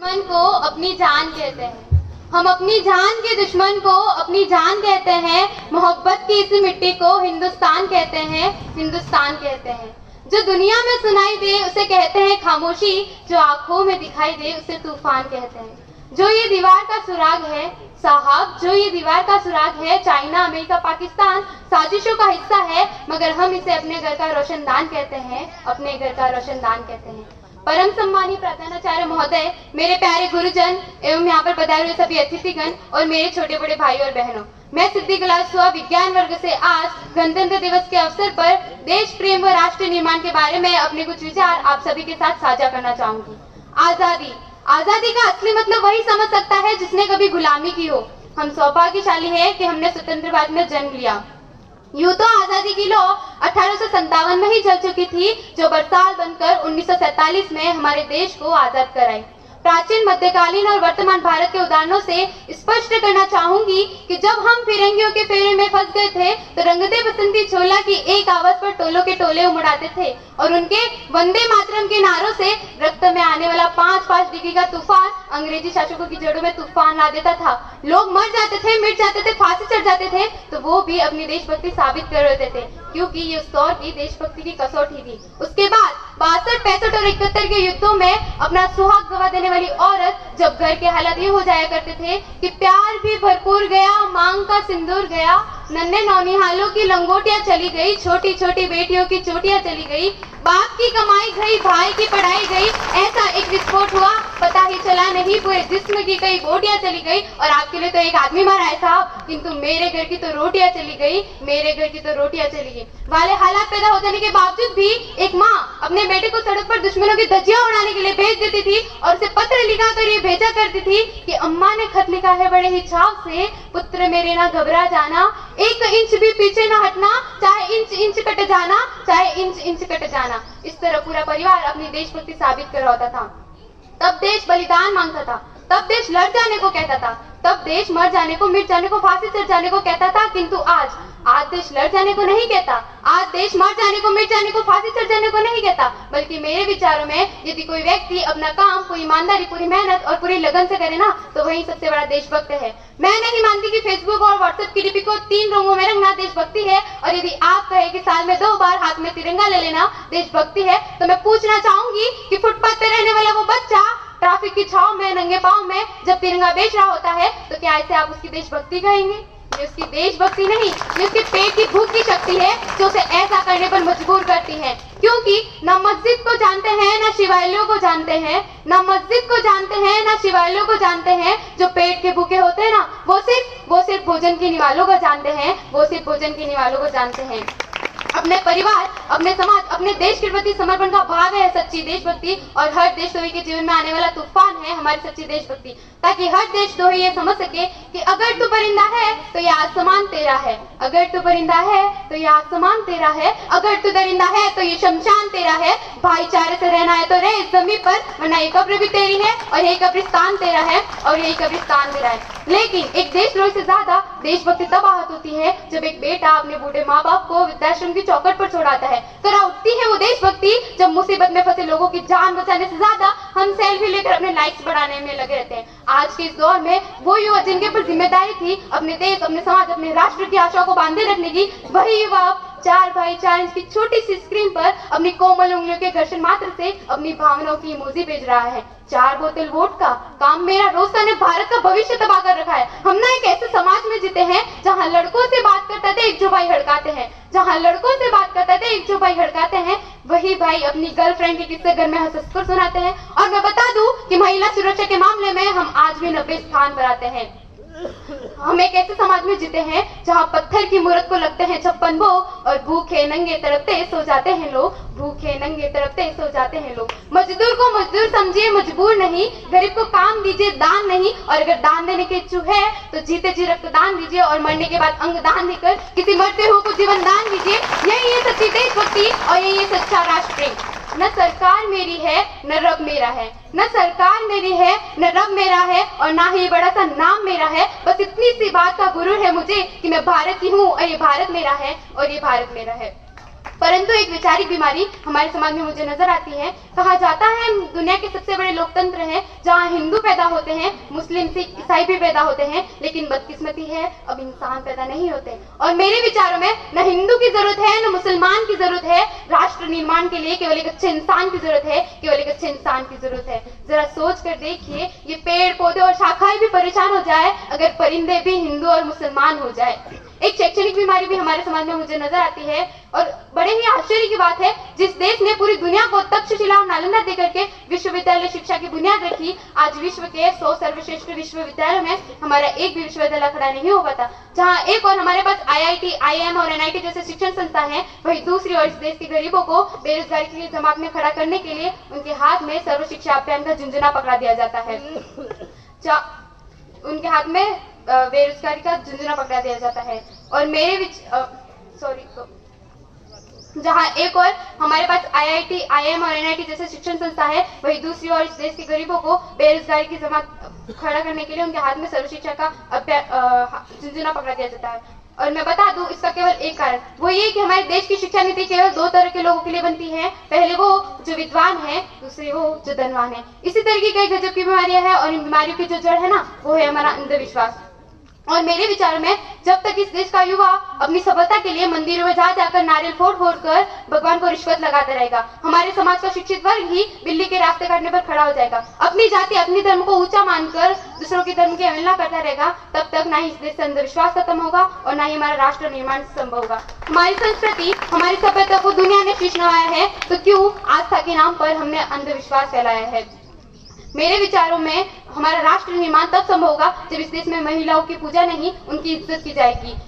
दुश्मन को अपनी जान कहते हैं। हम अपनी जान के दुश्मन को अपनी जान कहते हैं। मोहब्बत की इस मिट्टी को हिंदुस्तान कहते हैं, हिंदुस्तान कहते हैं। जो दुनिया में सुनाई दे उसे कहते हैं खामोशी, जो आंखों में दिखाई दे उसे तूफान कहते हैं। जो ये दीवार का सुराग है साहब, जो ये दीवार का सुराग है, चाइना, अमेरिका, पाकिस्तान साजिशों का हिस्सा है, मगर हम इसे अपने घर का रोशनदान कहते हैं, अपने घर का रोशनदान कहते हैं। परम सम्मानी प्रधानाचार्य महोदय, मेरे प्यारे गुरुजन एवं यहाँ पर पधारे हुए सभी अतिथिगण और मेरे छोटे बड़े भाई और बहनों, मैं सिद्धि क्लास 6 विज्ञान वर्ग से आज गणतंत्र दिवस के अवसर पर देश प्रेम व राष्ट्र निर्माण के बारे में अपने कुछ विचार आप सभी के साथ साझा करना चाहूंगी। आजादी, आजादी का असली मतलब वही समझ सकता है जिसने कभी गुलामी की हो। हम सौभाग्यशाली है कि हमने स्वतंत्रवाद में जन्म लिया। यूं तो आजादी की लौ 1857 में ही चल चुकी थी, जो बरसाल बनकर 1947 में हमारे देश को आजाद कराई। प्राचीन, मध्यकालीन और वर्तमान भारत के उदाहरणों से स्पष्ट करना चाहूंगी कि जब हम फिरंगियों के फेरे में फंस गए थे तो रंगदे बसंती छोला की एक आवाज पर टोलों के टोले उमड़ाते थे और उनके वंदे मातरम के नारों से रक्त में आने वाला 5-5 डिग्री का तूफान अंग्रेजी शासकों की जड़ों में तूफान ला देता था। लोग मर जाते थे, मिट जाते थे, फांसी चढ़ जाते थे, तो वो भी अपनी देशभक्ति साबित कर रहे थे, क्योंकि ये उस दौर की देशभक्ति की कसौटी थी। उसके बाद 62, 65 और 71 के युद्धों में अपना सुहाग गवा देने वाली औरत जब घर के हालात ये हो जाया करते थे कि प्यार भी भरपूर गया, मांग का सिंदूर गया, नन्हे नौनिहालों की लंगोटियां चली गई, छोटी छोटी बेटियों की चोटियां चली गई, बाप की कमाई गई, भाई की पढ़ाई गई, ऐसा एक विस्फोट हुआ, पता ही चला नहीं, पूरे जिस्म की कई बोटियां चली गई और आपके लिए तो एक आदमी मारा है साहब, किंतु मेरे घर की तो रोटियां चली गई, मेरे घर की तो रोटियां चली गई वाले हालात पैदा हो जाने के बावजूद भी एक माँ अपने बेटे को सड़क पर दुश्मनों की धज्जियां उड़ाने के लिए भेज देती थी और उसे पत्र लिखा कर ये भेजा करती थी कि अम्मा ने खत लिखा है बड़े ही चाव से, पुत्र मेरे ना घबरा जाना, 1 इंच भी पीछे ना हटना, चाहे इंच इंच कट जाना, चाहे इंच इंच कट जाना। इस तरह पूरा परिवार अपनी देशभक्ति साबित कर रहा होता था। तब देश बलिदान मांगता था, तब देश लड़ जाने को कहता था, तब देश मर जाने को, मिट जाने को, फांसी चढ़ जाने को कहता था, किंतु आज देश लड़ जाने को नहीं कहता, आज देश मर जाने को, मिट जाने को, फांसी चढ़ जाने को नहीं कहता, बल्कि मेरे विचारों में यदि कोई व्यक्ति अपना काम पूरी ईमानदारी, पूरी मेहनत और पूरी लगन से करे ना, तो वही सबसे बड़ा देशभक्त है। मैं नहीं मानती कि फेसबुक और व्हाट्सएप की डीपी को 3 रंगों में रंगना देशभक्ति है, और यदि आप कहे कि साल में 2 बार हाथ में तिरंगा ले लेना देशभक्ति है, तो मैं पूछना चाहूंगी कि फुटपाथ पे रहने वाला वो बच्चा ट्रैफिक की छाव में, नंगे पांव में जब तिरंगा बेच रहा होता है, तो क्या ऐसे आप उसकी देशभक्ति कहेंगे? ये उसकी देशभक्ति नहीं, ये उसके पेट की भूख की शक्ति है जो उसे ऐसा करने पर मजबूर करती है। क्योंकि न मस्जिद को जानते हैं, न शिवालयों को जानते हैं, न मस्जिद को जानते हैं, न शिवालयों को जानते हैं। जो पेट के भूखे होते हैं ना, वो सिर्फ भोजन के निवालों को जानते हैं, वो सिर्फ भोजन के निवालों को जानते हैं। अपने परिवार, अपने समाज, अपने देश के प्रति समर्पण का भाव है सच्ची देशभक्ति, और हर देशद्रोही के जीवन में आने वाला तूफान है हमारी सच्ची देशभक्ति, ताकि हर देशद्रोही ये समझ सके कि अगर तू परिंदा है तो ये आसमान तेरा है, अगर तू परिंदा है तो ये आसमान तेरा है, अगर तू दरिंदा है तो ये शमशान तेरा है। भाईचारे से रहना है तो रह इस जमीन पर, वरना ये कब्र भी तेरी है और यही कब्रिस्तान तेरा है और यही कब्रिस्तान मेरा है। लेकिन एक देशद्रोही से ज्यादा देशभक्ति तब आहत होती है जब एक बेटा अपने बूढ़े माँ बाप को वृद्धाश्रम की चौखट पर छोड़ाता है। तो उठती है वो देशभक्ति जब मुसीबत में फंसे लोगों की जान बचाने से ज्यादा हम सेल्फी लेकर अपने लाइक्स बढ़ाने में लगे रहते हैं। आज के इस दौर में वो युवा जिनके ऊपर जिम्मेदारी थी अपने देश, अपने समाज, अपने राष्ट्र की आशाओं को बांधे रखने की, वही युवा 4 बाई 4 इंच की छोटी सी स्क्रीन पर अपनी कोमल उंगलियों के घर्षण मात्र से अपनी भावनाओं की इमोजी भेज रहा है। 4 बोतल वोट का काम मेरा रोस्ता ने भारत का भविष्य तबाह कर रखा है। हम ना एक ऐसे समाज में जीते हैं जहाँ लड़कों से बात करते थे एक जो भाई हड़काते हैं, जहाँ लड़कों से बात करते थे एक जो भाई हड़काते हैं, वही भाई अपनी गर्लफ्रेंड के किस्से घर में हंसकर सुनाते हैं। और मैं बता दूं कि महिला सुरक्षा के मामले में हम आज भी 90 स्थान पर आते हैं। हम एक ऐसे समाज में जीते हैं जहाँ पत्थर की मूर्त को लगते हैं 56 भोग और भूखे नंगे तड़पते सो जाते हैं लोग, भूखे नंगे तड़पते सो जाते हैं लोग। मजदूर को मजदूर समझिए, मजबूर नहीं, गरीब को काम दीजिए, दान नहीं, और अगर दान देने के इच्छुक है तो जीते जी रक्तदान दीजिए और मरने के बाद अंग दान देकर किसी मरते हुए को जीवन दान दीजिए। यही है सच्ची देशभक्ति और यही है सच्चा राष्ट्र प्रेम। न सरकार मेरी है न रब मेरा है, न सरकार मेरी है न रब मेरा है, और ना ही बड़ा सा नाम मेरा है। बस इतनी सी बात का गुरूर है मुझे कि मैं भारत की हूँ और ये भारत मेरा है और ये भारत मेरा है। परंतु एक वैचारिक बीमारी हमारे समाज में मुझे नजर आती है। कहा जाता है दुनिया के सबसे बड़े लोकतंत्र है जहां हिंदू पैदा होते हैं, मुस्लिम, सिख, ईसाई भी पैदा होते हैं, लेकिन बदकिस्मती है अब इंसान पैदा नहीं होते। और मेरे विचारों में न हिंदू की जरूरत है न मुसलमान की जरूरत है। राष्ट्र निर्माण के लिए केवल एक अच्छे इंसान की जरूरत है, केवल एक अच्छे इंसान की जरूरत है। जरा सोच कर देखिए, ये पेड़ पौधे और शाखाएं भी परेशान हो जाए अगर परिंदे भी हिंदू और मुसलमान हो जाए। एक शैक्षणिक बीमारी भी हमारे समाज में मुझे नजर आती है और बड़े ही आश्चर्य की बात है, जिस देश ने पूरी दुनिया को तक्षशिला और नालंदा देकर के विश्वविद्यालय शिक्षा की बुनियाद रखी, आज विश्व के 100 सर्वश्रेष्ठ विश्वविद्यालयों में हमारा एक भी विश्वविद्यालय खड़ा नहीं हो पाता। जहां एक और हमारे पास IIT, IIM और NIT जैसे शिक्षण संस्था है, वही दूसरी ओर इस देश के गरीबों को बेरोजगारी के लिए जमात में खड़ा करने के लिए उनके हाथ में सर्व शिक्षा अभियान का झुंझुना पकड़ा दिया जाता है। उनके हाथ में बेरोजगारी का झुंझुना पकड़ा दिया जाता है। और मेरे जहां एक और हमारे पास IIT, IIM और NIT जैसे शिक्षण संस्था है, वही दूसरी ओर इस देश के गरीबों को बेरोजगारी की जमात खड़ा करने के लिए उनके हाथ में सर्व शिक्षा का झुंझुना पकड़ा दिया जाता है। और मैं बता दूं, इसका केवल एक कारण वो ये कि हमारे देश की शिक्षा नीति केवल 2 तरह के लोगों के लिए बनती है, पहले वो जो विद्वान है, दूसरे वो जो धनवान है। इसी तरह की कई गजब की बीमारियां हैं और इन बीमारियों की जो जड़ है ना, वो है हमारा अंधविश्वास। और मेरे विचार में जब तक इस देश का युवा अपनी सफलता के लिए मंदिरों में जा जाकर नारियल फोड़ कर भगवान को रिश्वत लगाता रहेगा, हमारे समाज का शिक्षित वर्ग ही बिल्ली के रास्ते काटने पर खड़ा हो जाएगा, अपनी जाति अपनी धर्म को ऊंचा मानकर दूसरों के धर्म की अवहेलना करता रहेगा, तब तक ना ही इस देश से अंधविश्वास खत्म होगा और ना ही हमारा राष्ट्र निर्माण संभव होगा। हमारी संस्कृति, हमारी सभ्यता को दुनिया ने शीश नवाया है, तो क्यों आस्था के नाम पर हमने अंधविश्वास फैलाया है। मेरे विचारों में हमारा राष्ट्र निर्माण तब संभव होगा जब इस देश में महिलाओं की पूजा नहीं, उनकी इज्जत की जाएगी।